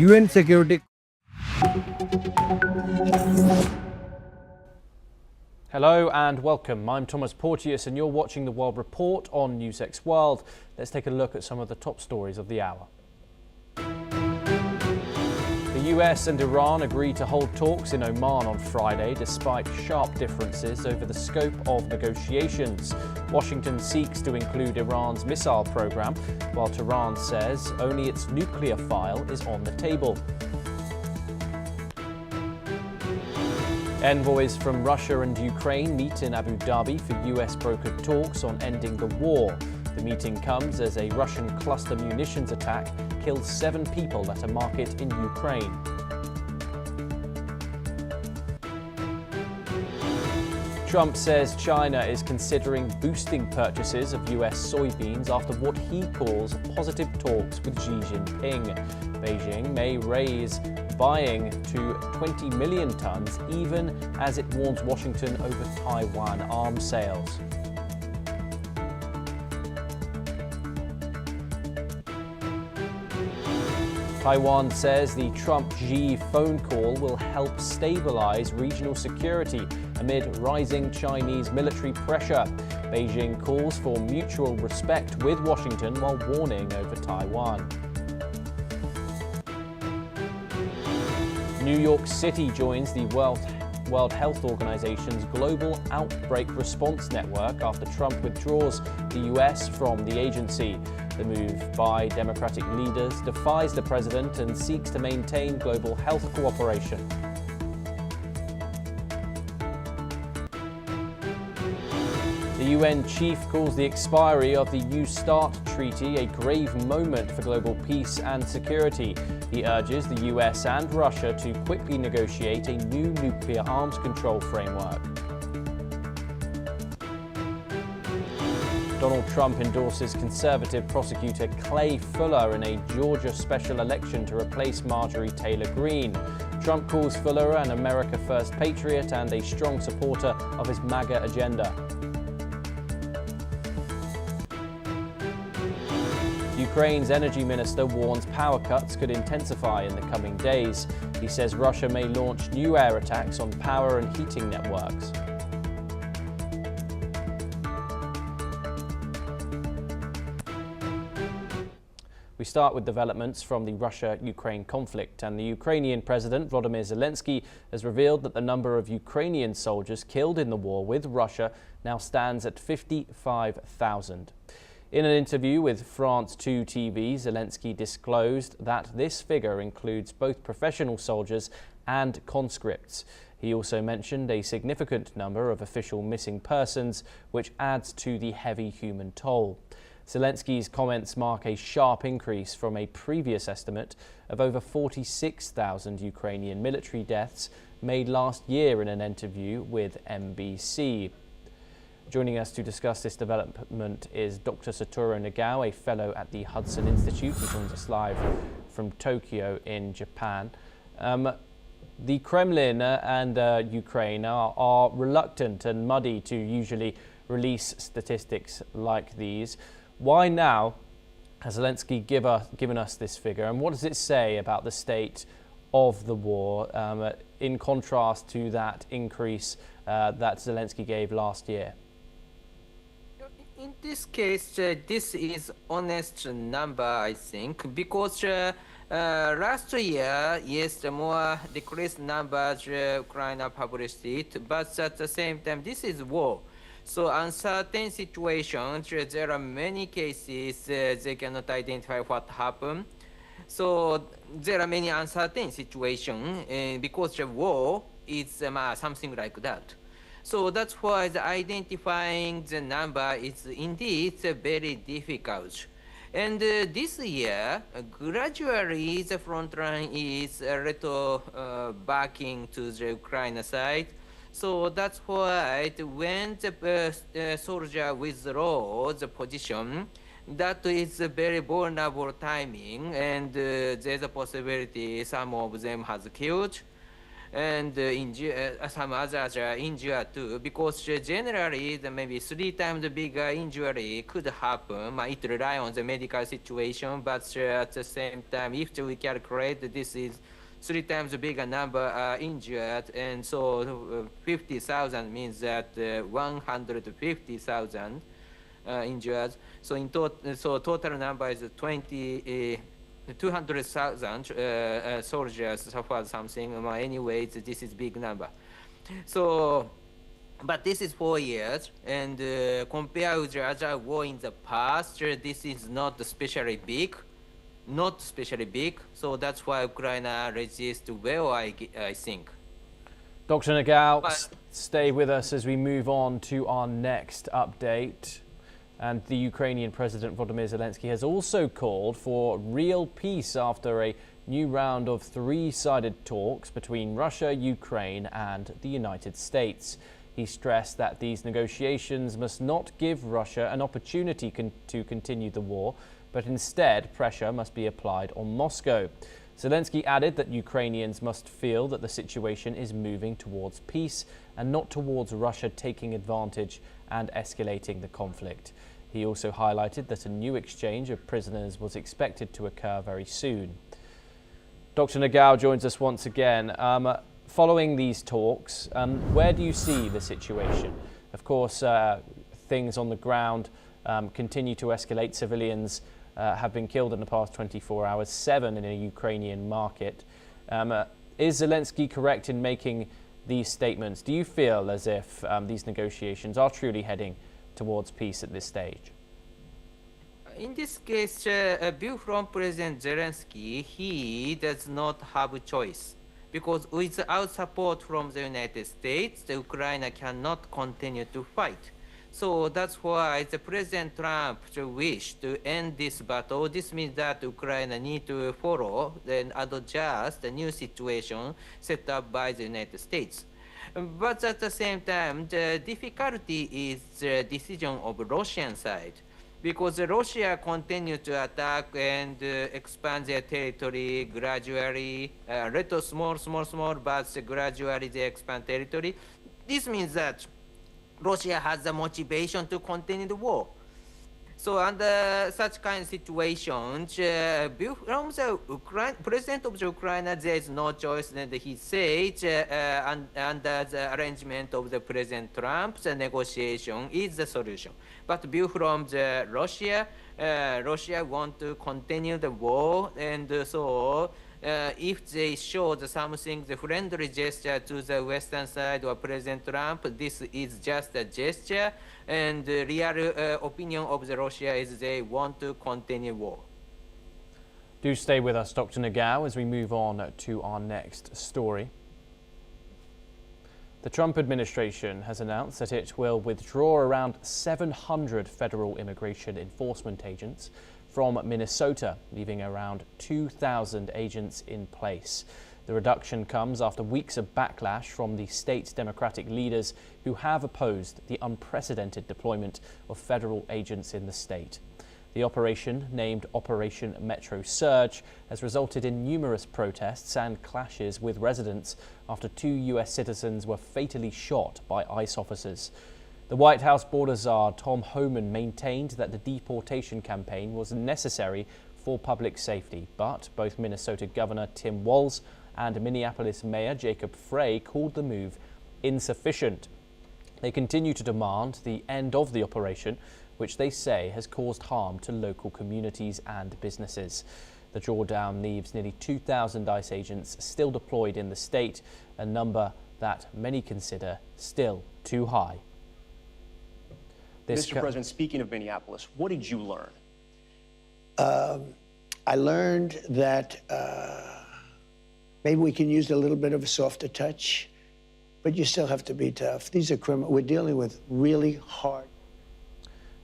UN Security. Hello and welcome. I'm Thomas Porteous and you're watching the World Report on NewsX World. Let's take a look at some of the top stories of the hour. The US and Iran agree to hold talks in Oman on Friday despite sharp differences over the scope of negotiations. Washington seeks to include Iran's missile program, while Tehran says only its nuclear file is on the table. Envoys from Russia and Ukraine meet in Abu Dhabi for US-brokered talks on ending the war. The meeting comes as a Russian cluster munitions attack killed 7 people at a market in Ukraine. Trump says China is considering boosting purchases of US soybeans after what he calls positive talks with Xi Jinping. Beijing may raise buying to 20 million tons, even as it warns Washington over Taiwan arms sales. Taiwan says the Trump-Xi phone call will help stabilize regional security amid rising Chinese military pressure. Beijing calls for mutual respect with Washington while warning over Taiwan. New York City joins the World Health Organization's Global Outbreak Response Network after Trump withdraws the US from the agency. The move by Democratic leaders defies the president and seeks to maintain global health cooperation. The UN chief calls the expiry of the New START treaty a grave moment for global peace and security. He urges the US and Russia to quickly negotiate a new nuclear arms control framework. Donald Trump endorses conservative prosecutor Clay Fuller in a Georgia special election to replace Marjorie Taylor Greene. Trump calls Fuller an America First patriot and a strong supporter of his MAGA agenda. Ukraine's energy minister warns power cuts could intensify in the coming days. He says Russia may launch new air attacks on power and heating networks. We start with developments from the Russia-Ukraine conflict, and the Ukrainian president Volodymyr Zelenskiy has revealed that the number of Ukrainian soldiers killed in the war with Russia now stands at 55,000. In an interview with France 2 TV, Zelenskiy disclosed that this figure includes both professional soldiers and conscripts. He also mentioned a significant number of official missing persons, which adds to the heavy human toll. Zelenskiy's comments mark a sharp increase from a previous estimate of over 46,000 Ukrainian military deaths made last year in an interview with MBC. Joining us to discuss this development is Dr. Satoru Nagao, a fellow at the Hudson Institute. He joins us live from Tokyo in Japan. The Kremlin and Ukraine are reluctant and muddy to usually release statistics like these. Why now has Zelensky given us this figure, and what does it say about the state of the war in contrast to that increase that Zelensky gave last year? In this case, this is honest number, I think, because last year, yes, the more decreased numbers, Ukraine published it, but at the same time, this is war. So uncertain situations, there are many cases, they cannot identify what happened. So there are many uncertain situations because the war is something like that. So that's why identifying the number is indeed very difficult. And this year, gradually the front line is a little backing to the Ukraine side. So that's why when the soldier withdraws the position, that is a very vulnerable timing, and there's a possibility some of them has killed. and some others are injured too, because generally maybe 3 times bigger injury could happen. It relies on the medical situation, but at the same time, if we calculate this is 3 times bigger number are injured, and so 50,000 means that 150,000 injured. So total number is 200,000 soldiers suffered something. Anyways, this is big number. So, but this is 4 years, and compared with the other war in the past, this is not especially big. Not especially big, so that's why Ukraine resists well, I think. Dr. Nagao, stay with us as we move on to our next update. And the Ukrainian President Volodymyr Zelenskiy has also called for real peace after a new round of three-sided talks between Russia, Ukraine and the United States. He stressed that these negotiations must not give Russia an opportunity to continue the war, but instead pressure must be applied on Moscow. Zelensky added that Ukrainians must feel that the situation is moving towards peace and not towards Russia taking advantage and escalating the conflict. He also highlighted that a new exchange of prisoners was expected to occur very soon. Dr. Nagao joins us once again. Following these talks, where do you see the situation? Of course, things on the ground continue to escalate. Civilians have been killed in the past 24 hours, 7 in a Ukrainian market. Is Zelensky correct in making these statements? Do you feel as if these negotiations are truly heading towards peace at this stage? In this case, a view from President Zelensky, he does not have a choice. Because without support from the United States, the Ukraine cannot continue to fight. So that's why the President Trump wish to end this battle. This means that Ukraine need to follow and adjust the new situation set up by the United States. But at the same time, the difficulty is the decision of the Russian side. Because Russia continue to attack and expand their territory gradually, little small, but gradually they expand territory. This means that Russia has the motivation to continue the war. So under such kind of situations, from the President of the Ukraine, there is no choice. And he says under the arrangement of the President Trump, the negotiation is the solution. But view from the Russia want to continue the war, and so if they show something, the friendly gesture to the Western side or President Trump, this is just a gesture, and the real opinion of the Russia is they want to continue war. Do stay with us, Dr. Nagao, as we move on to our next story. The Trump administration has announced that it will withdraw around 700 federal immigration enforcement agents from Minnesota, leaving around 2,000 agents in place. The reduction comes after weeks of backlash from the state's Democratic leaders who have opposed the unprecedented deployment of federal agents in the state. The operation, named Operation Metro Surge, has resulted in numerous protests and clashes with residents after 2 U.S. citizens were fatally shot by ICE officers. The White House border czar Tom Homan maintained that the deportation campaign was necessary for public safety, but both Minnesota Governor Tim Walz and Minneapolis Mayor Jacob Frey called the move insufficient. They continue to demand the end of the operation, which they say has caused harm to local communities and businesses. The drawdown leaves nearly 2,000 ICE agents still deployed in the state, a number that many consider still too high. Mr. President, speaking of Minneapolis, what did you learn? I learned that maybe we can use a little bit of a softer touch, but you still have to be tough. These are criminals. We're dealing with really hard.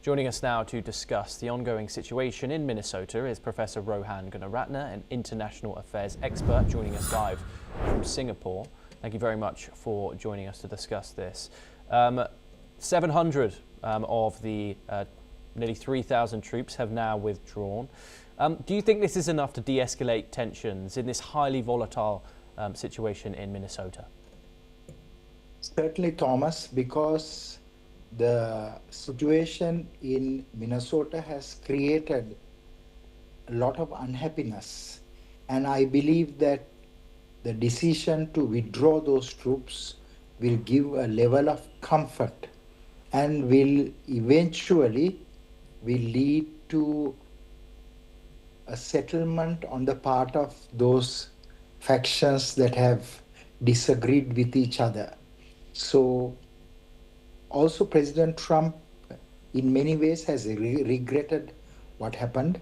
Joining us now to discuss the ongoing situation in Minnesota is Professor Rohan Gunaratne, an international affairs expert, joining us live from Singapore. Thank you very much for joining us to discuss this. 700 of the nearly 3,000 troops have now withdrawn. Do you think this is enough to de-escalate tensions in this highly volatile situation in Minnesota? Certainly, Thomas, because the situation in Minnesota has created a lot of unhappiness. And I believe that the decision to withdraw those troops will give a level of comfort and will eventually lead to a settlement on the part of those factions that have disagreed with each other. So also President Trump in many ways has regretted what happened,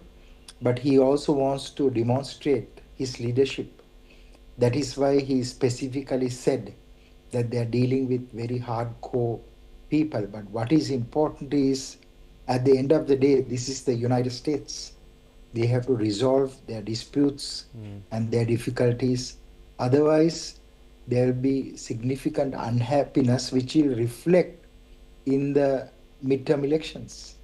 but he also wants to demonstrate his leadership. That is why he specifically said that they are dealing with very hardcore people. But what is important is, at the end of the day, this is the United States. They have to resolve their disputes and their difficulties. Otherwise, there will be significant unhappiness which will reflect in the midterm elections.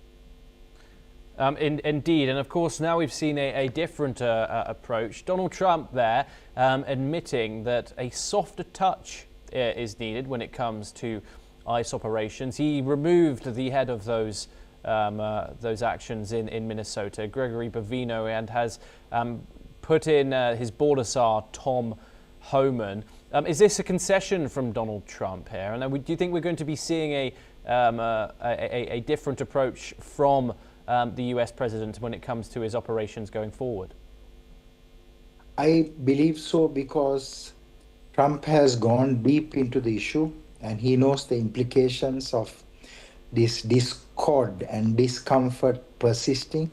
Indeed, and of course now we've seen a different approach. Donald Trump there admitting that a softer touch is needed when it comes to ICE operations. He removed the head of those actions in Minnesota, Gregory Bovino, and has put in his border czar, Tom Homan. Is this a concession from Donald Trump here? And do you think we're going to be seeing a different approach from the US president when it comes to his operations going forward? I believe so, because Trump has gone deep into the issue and he knows the implications of this discord and discomfort persisting.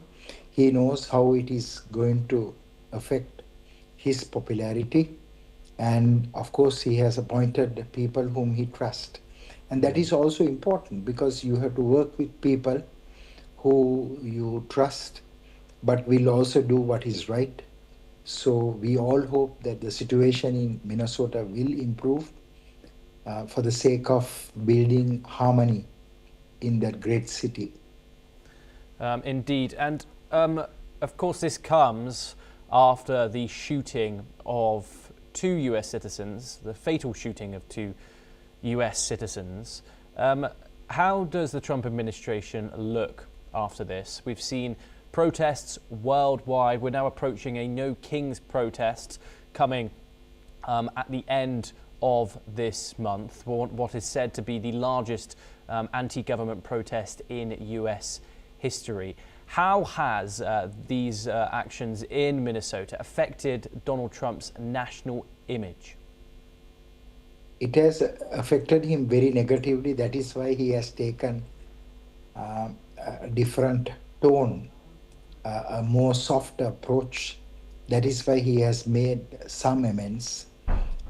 He knows how it is going to affect his popularity. And of course, he has appointed people whom he trusts. And that is also important, because you have to work with people who you trust, but will also do what is right. So we all hope that the situation in Minnesota will improve for the sake of building harmony in that great city. Indeed. And of course, this comes after the shooting of 2 US citizens, the fatal shooting of 2 US citizens. How does the Trump administration look after this? We've seen protests worldwide. We're now approaching a No Kings protest coming at the end of this month, what is said to be the largest anti-government protest in US history. How has these actions in Minnesota affected Donald Trump's national image? It has affected him very negatively. That is why he has taken a different tone, a more soft approach. That is why he has made some amends.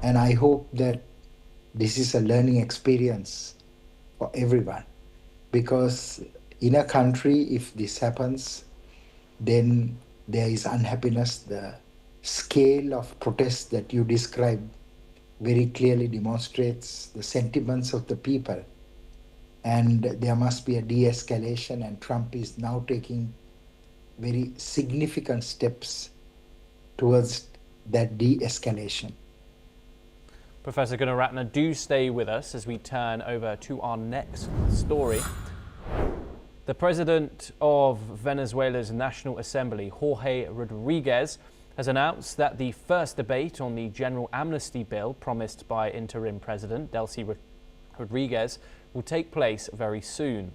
And I hope that this is a learning experience for everyone, because in a country, if this happens, then there is unhappiness. The scale of protest that you described very clearly demonstrates the sentiments of the people. And there must be a de-escalation, and Trump is now taking very significant steps towards that de-escalation. Professor Gunaratne, do stay with us as we turn over to our next story. The president of Venezuela's National Assembly, Jorge Rodriguez, has announced that the first debate on the general amnesty bill promised by interim President Delcy Rodriguez will take place very soon.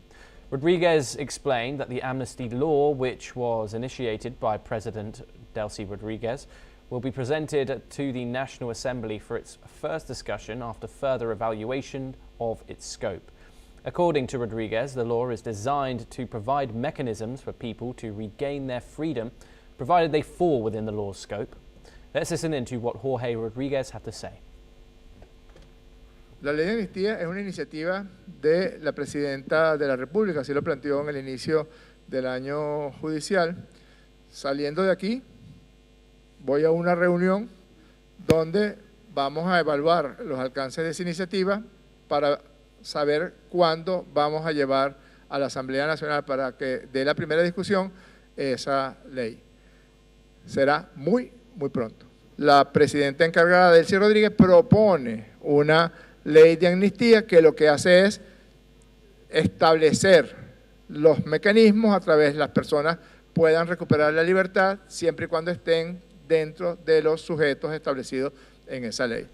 Rodriguez explained that the amnesty law, which was initiated by President Delcy Rodriguez, will be presented to the National Assembly for its first discussion after further evaluation of its scope. According to Rodriguez, the law is designed to provide mechanisms for people to regain their freedom, provided they fall within the law's scope. Let's listen into what Jorge Rodriguez had to say. La ley de amnistía es una iniciativa de la Presidenta de la República, así lo planteó en el inicio del año judicial. Saliendo de aquí, voy a una reunión donde vamos a evaluar los alcances de esa iniciativa para saber cuándo vamos a llevar a la Asamblea Nacional para que dé la primera discusión esa ley. Será muy, muy pronto. la presidenta encargada, Delcy Rodríguez, propone una ley de amnistía que lo que hace es establecer los mecanismos a través de las personas puedan recuperar la libertad siempre y cuando estén dentro de los sujetos establecidos en esa ley.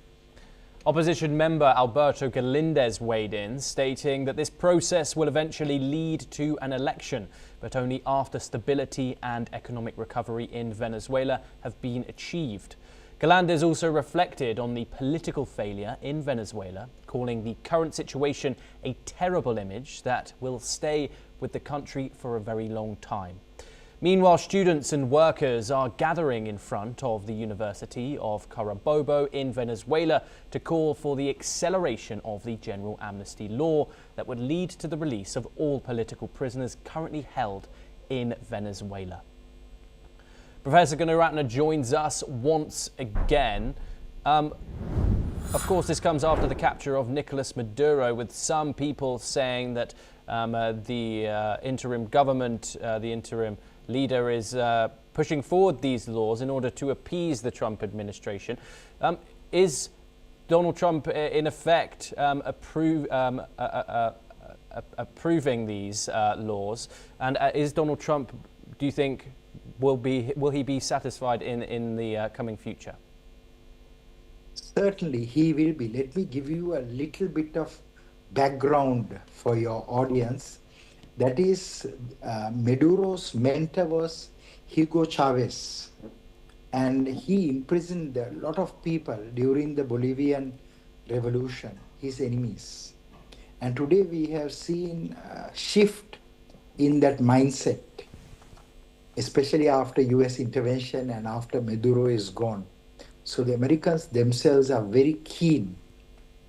Opposition member Alberto Galindez weighed in, stating that this process will eventually lead to an election, but only after stability and economic recovery in Venezuela have been achieved. Galindez also reflected on the political failure in Venezuela, calling the current situation a terrible image that will stay with the country for a very long time. Meanwhile, students and workers are gathering in front of the University of Carabobo in Venezuela to call for the acceleration of the general amnesty law that would lead to the release of all political prisoners currently held in Venezuela. Professor Gunaratne joins us once again. Of course, this comes after the capture of Nicolas Maduro, with some people saying that the interim government, the interim leader is pushing forward these laws in order to appease the Trump administration. Is Donald Trump in effect approving these laws? And is Donald Trump, do you think, will he be satisfied in the coming future? Certainly he will be. Let me give you a little bit of background for your audience. That is, Maduro's mentor was Hugo Chavez, and he imprisoned a lot of people during the Bolivian revolution, his enemies. And today we have seen a shift in that mindset, especially after US intervention and after Maduro is gone. So the Americans themselves are very keen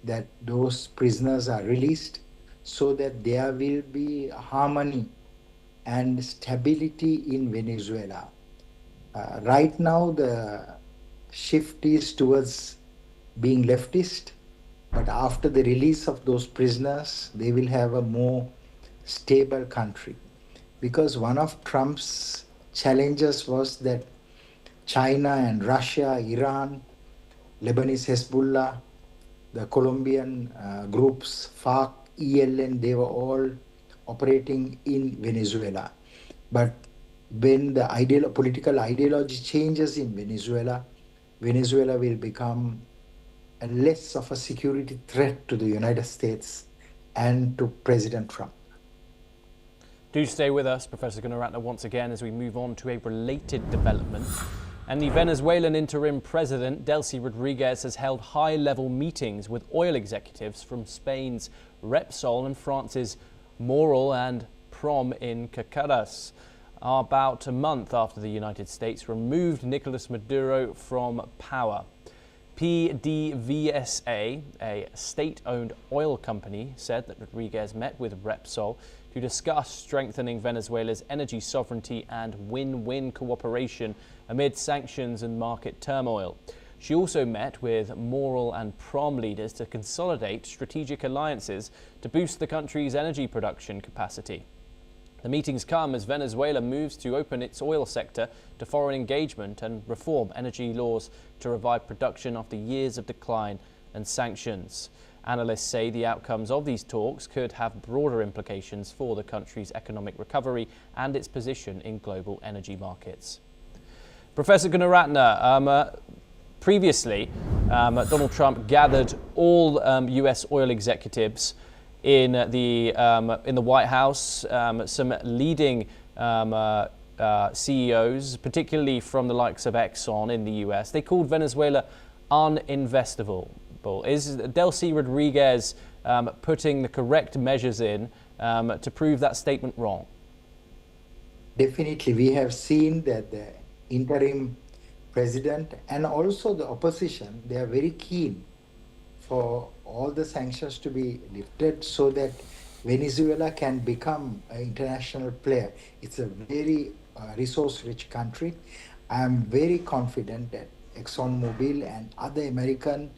that those prisoners are released so that there will be harmony and stability in Venezuela. Right now, the shift is towards being leftist, but after the release of those prisoners, they will have a more stable country. Because one of Trump's challenges was that China and Russia, Iran, Lebanese Hezbollah, the Colombian groups, FARC, ELN, they were all operating in Venezuela. But when the political ideology changes in Venezuela, Venezuela will become less of a security threat to the United States and to President Trump. Do stay with us, Professor Gunaratne, once again as we move on to a related development. And the Venezuelan interim president, Delcy Rodriguez, has held high-level meetings with oil executives from Spain's Repsol and France's Morel and Prom in Caracas, about a month after the United States removed Nicolas Maduro from power. PDVSA, a state-owned oil company, said that Rodriguez met with Repsol to discuss strengthening Venezuela's energy sovereignty and win-win cooperation amid sanctions and market turmoil. She also met with Morel and Prom leaders to consolidate strategic alliances to boost the country's energy production capacity. The meetings come as Venezuela moves to open its oil sector to foreign engagement and reform energy laws to revive production after years of decline and sanctions. Analysts say the outcomes of these talks could have broader implications for the country's economic recovery and its position in global energy markets. Professor Gunaratne, previously, Donald Trump gathered all US oil executives in the White House, some leading CEOs, particularly from the likes of Exxon in the US. They called Venezuela uninvestable. Is Delcy Rodriguez putting the correct measures in to prove that statement wrong? Definitely, we have seen that the interim president and also the opposition, they are very keen for all the sanctions to be lifted so that Venezuela can become an international player. It's a very resource-rich country. I am very confident that ExxonMobil and other American,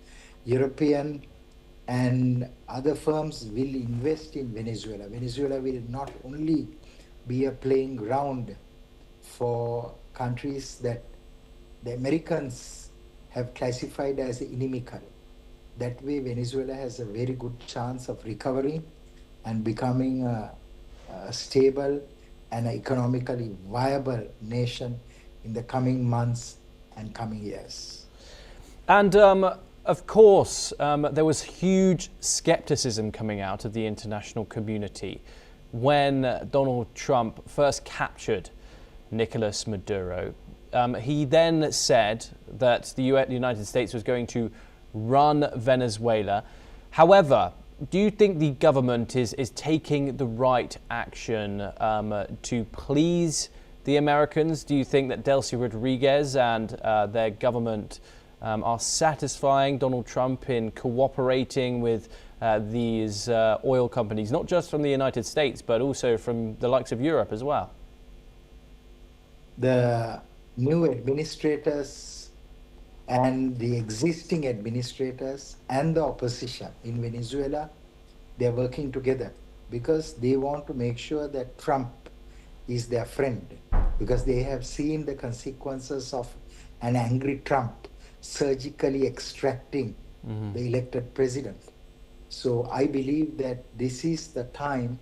European, and other firms will invest in Venezuela. Venezuela will not only be a playing ground for countries that the Americans have classified as inimical. That way, Venezuela has a very good chance of recovering and becoming a stable and economically viable nation in the coming months and coming years. And of course, there was huge skepticism coming out of the international community when Donald Trump first captured Nicolas Maduro. He then said that the United States was going to run Venezuela. However, do you think the government is taking the right action to please the Americans? Do you think that Delcy Rodriguez and their government are satisfying Donald Trump in cooperating with these oil companies, not just from the United States, but also from the likes of Europe as well? The new administrators and the existing administrators and the opposition in Venezuela, they're working together because they want to make sure that Trump is their friend, because they have seen the consequences of an angry Trump surgically extracting the elected president. So I believe that this is the time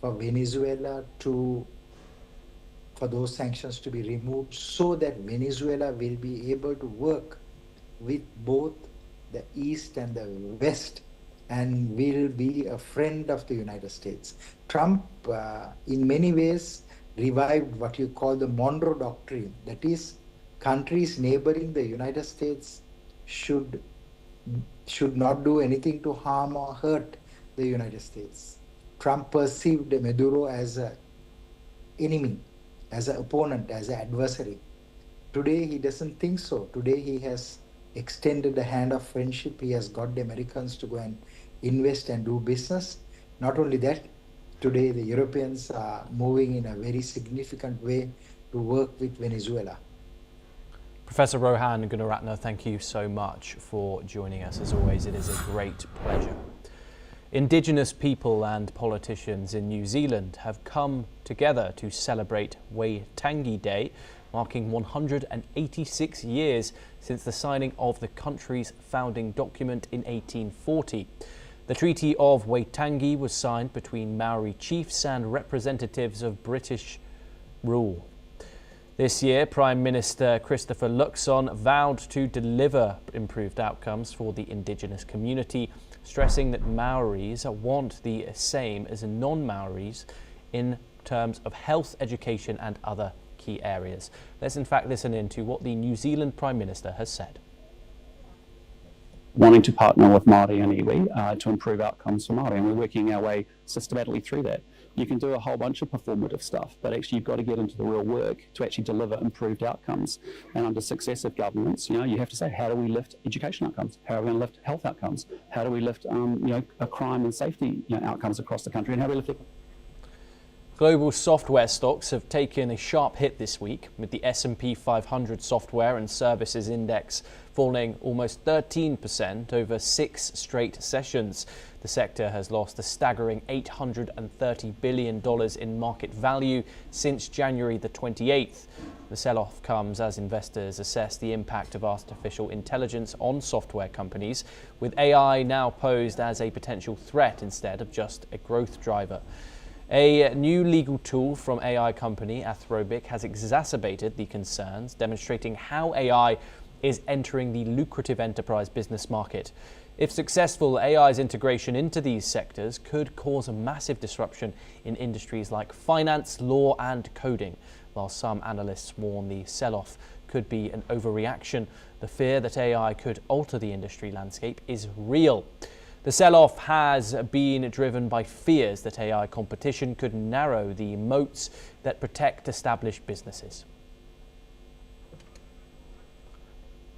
for Venezuela for those sanctions to be removed so that Venezuela will be able to work with both the East and the West and will be a friend of the United States. Trump, in many ways, revived what you call the Monroe Doctrine. That is, countries neighboring the United States should not do anything to harm or hurt the United States. Trump perceived Maduro as an enemy, as an opponent, as an adversary. Today, he doesn't think so. Today, he has extended the hand of friendship. He has got the Americans to go and invest and do business. Not only that, today the Europeans are moving in a very significant way to work with Venezuela. Professor Rohan Gunaratne, thank you so much for joining us. As always, it is a great pleasure. Indigenous people and politicians in New Zealand have come together to celebrate Waitangi Day, marking 186 years since the signing of the country's founding document in 1840. The Treaty of Waitangi was signed between Maori chiefs and representatives of British rule. This year, Prime Minister Christopher Luxon vowed to deliver improved outcomes for the Indigenous community, stressing that Maoris want the same as non-Maoris in terms of health, education and other key areas. Let's in fact listen in to what the New Zealand Prime Minister has said. Wanting to partner with Māori and iwi to improve outcomes for Māori, and we're working our way systematically through that. You can do a whole bunch of performative stuff, but actually you've got to get into the real work to actually deliver improved outcomes. And under successive governments, you have to say, how do we lift education outcomes? How are we going to lift health outcomes? How do we lift crime and safety outcomes across the country? And how do we lift Global software stocks have taken a sharp hit this week, with the S&P 500 software and services index falling almost 13% over 6 straight sessions. The sector has lost a staggering $830 billion in market value since January the 28th. The sell-off comes as investors assess the impact of artificial intelligence on software companies, with AI now posed as a potential threat instead of just a growth driver. A new legal tool from AI company Anthropic has exacerbated the concerns, demonstrating how AI is entering the lucrative enterprise business market. If successful, AI's integration into these sectors could cause a massive disruption in industries like finance, law and coding. While some analysts warn the sell-off could be an overreaction, the fear that AI could alter the industry landscape is real. The sell-off has been driven by fears that AI competition could narrow the moats that protect established businesses.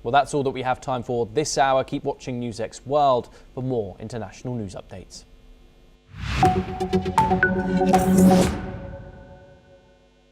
Well, that's all that we have time for this hour. Keep watching NewsX World for more international news updates.